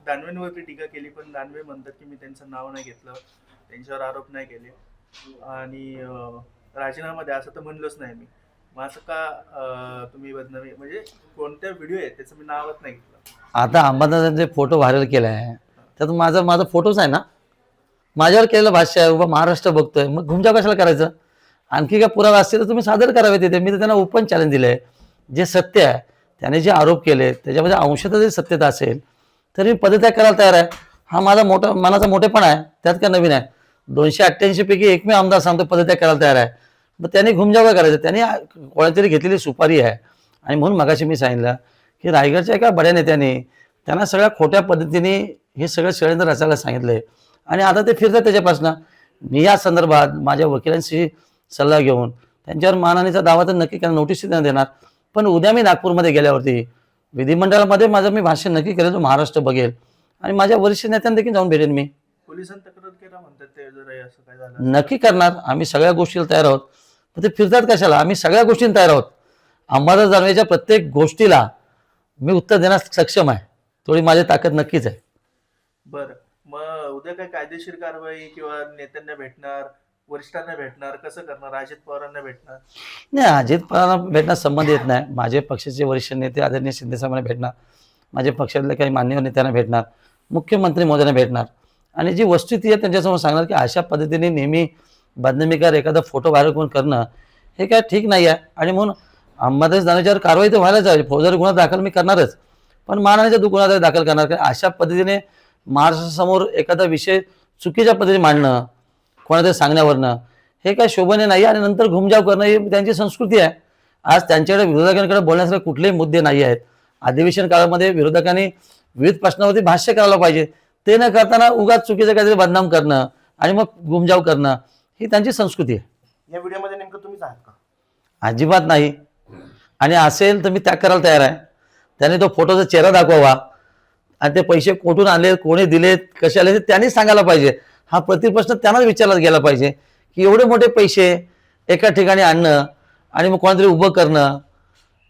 दानवेंवरती टीका केली, पण दानवे म्हणतात की मी त्यांचं नाव नाही घेतलं, त्यांच्यावर आरोप नाही केले आणि राजीनामा द्या असं तर म्हणलोच नाही मी. मग असं का तुम्ही बदनामी म्हणजे कोणत्या व्हिडिओ आहे त्याचं मी नावच नाही घेतलं. आता अंबादासांचे फोटो व्हायरल केला आहे, त्यात माझा फोटोच आहे ना, माझ्यावर केलेलं भाष्य आहे, उभा महाराष्ट्र बघतोय, मग घुमजाव कशाला करायचं? आणखी काय पुरावा असतील तर तुम्ही सादर करावे तिथे. मी तर त्यांना ओपन चॅलेंज दिलं आहे, जे सत्य आहे त्याने जे आरोप केले त्याच्यामध्ये अंशतः जरी सत्यता असेल तरी मी पदत्याग करायला तयार आहे. हा माझा मनाचा मोठेपणा आहे, त्यात काय नवीन आहे? 288 पैकी एकमेव आमदार सांगतो पदत्याग करायला तयार आहे. मग त्यांनी घुमजाव करायचं? त्यांनी कोणातरी घेतलेली सुपारी आहे. आणि म्हणून मगाशी मी सांगितलं की रायगडच्या एका बड्या नेत्याने त्यांना सगळ्या खोट्या पद्धतीने हे सगळं षडयंत्र रचायला सांगितलंय आणि आता ते फिरतात त्याच्यापासून. मी या संदर्भात माझ्या वकिलांशी सल्ला घेऊन त्यांच्यावर मानहानीचा दावा तर नक्की त्यांना नोटीस देणार. पण उद्या मी नागपूरमध्ये गेल्यावरती विधिमंडळामध्ये माझं मी भाषण नक्की करेल, जो महाराष्ट्र बघेल आणि माझ्या वरिष्ठ नेत्यांना देखील जाऊन भेटेन. मी पोलिसांनी तक्रार केला म्हणतात ते, जर असं काय झालं नक्की करणार. आम्ही सगळ्या गोष्टीला तयार आहोत. पण ते फिरतात कशाला? आम्ही सगळ्या गोष्टींना तयार आहोत. अंबादास दानवेच्या प्रत्येक गोष्टीला मी उत्तर देण्यास सक्षम आहे, थोडी माझी ताकद नक्कीच आहे. बरं, मग उद्या काय कायदेशीर कारवाई किंवा नेत्यांना भेटणार, वरिष्ठांना भेटणार, कसं करणार? अजित पवारांना भेटणार? नाही, अजित पवारांना भेटण्यास संबंध येत नाही. माझे पक्षाचे वरिष्ठ नेते आदरणीय शिंदे साहेबांना भेटणार, माझे पक्षातले काही मान्यवर नेत्यांना भेटणार, मुख्यमंत्री महोदयांना भेटणार आणि जी वस्तुस्थिती आहे त्यांच्यासमोर सांगणार की अशा पद्धतीने नेहमी बदनामीकार एखादा फोटो व्हायरल करून करणं हे काय ठीक नाही आहे. आणि म्हणून अंबादास दानवेच्यावर कारवाई तर व्हायलाच आहे. फौजदारी गुन्हा दाखल मी करणारच, पण मानहानीचा गुन्हा दाखल करणार. कारण अशा पद्धतीने महाराष्ट्रासमोर एखादा विषय चुकीच्या पद्धतीने मांडणं, कोणातरी सांगण्यावरनं, हे काय शोभनीय नाही. आणि नंतर घुमजाव करणं ही त्यांची संस्कृती आहे. आज त्यांच्याकडे विरोधकांकडे बोलण्यासारखे कुठलेही मुद्दे नाही आहेत. अधिवेशन काळामध्ये विरोधकांनी विविध प्रश्नावरती भाष्य करायला पाहिजे. ते न करताना उगाच चुकीचं काहीतरी बदनाम करणं आणि मग घुमजाव करणं ही त्यांची संस्कृती आहे. या व्हिडिओमध्ये नेमकं तुम्हीच आहात का? अजिबात नाही. आणि असेल तर मी त्याग करायला तयार आहे. त्याने तो फोटोचा चेहरा दाखवावा आणि ते पैसे कुठून आले, कोणी दिलेत, कसे आले, ते त्यांनीच सांगायला पाहिजे. हा प्रतिप्रश्न त्यांनाच विचारला गेला पाहिजे की एवढे मोठे पैसे एका ठिकाणी आणणं आणि मग कोणातरी उभं करणं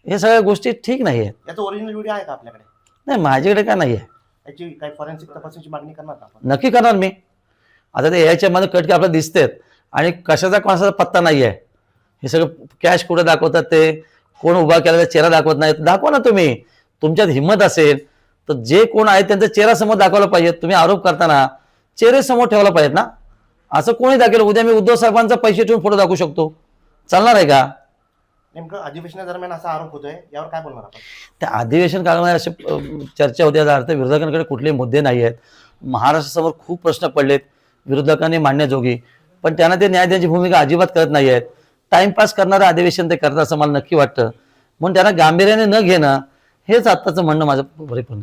हे सगळ्या गोष्टी ठीक नाही आहेत. याचा ओरिजिनल व्हिडिओ आहे का आपल्याकडे? नाही, माझ्याकडे काय नाही आहे. याची काही फॉरेन्सिक तपासणीची मागणी करणार का आपण? नक्की करणार मी. आता ते याच्या मध्ये कट की आपल्याला दिसतेत आणि कशाचा कोणाचा पत्ता नाही आहे. हे सगळं कॅश कुठं दाखवतात, ते कोण उभा केलेला चेहरा दाखवत नाहीत. दाखवा ना तुम्ही, तुमच्यात हिंमत असेल तर जे कोण आहे त्यांचा चेहरा समोर दाखवला पाहिजे. तुम्ही आरोप करताना चेहरे समोर ठेवला पाहिजेत ना. असं कोणी दाखवलं? उद्या मी उद्धव साहेबांचा पैसे ठेवून फोटो दाखवू शकतो, चालणार आहे का? नेमकं अधिवेशनादरम्यान असा आरोप होतोय, यावर काय बोलणार आपण? त्या अधिवेशन काळामध्ये असे चर्चा होती. याचा अर्थ विरोधकांकडे कुठलेही मुद्दे नाही आहेत. महाराष्ट्रासमोर खूप प्रश्न पडलेत विरोधकांनी मांडण्याजोगी, पण त्यांना ते न्याय देण्याची भूमिका अजिबात करत नाही आहेत. टाइमपास करणारं अधिवेशन ते करतात असं मला नक्की वाटतं. म्हणून त्यांना गांभीर्याने न घेणं हेच आत्ताचं म्हणणं माझं परिपूर्ण आहे.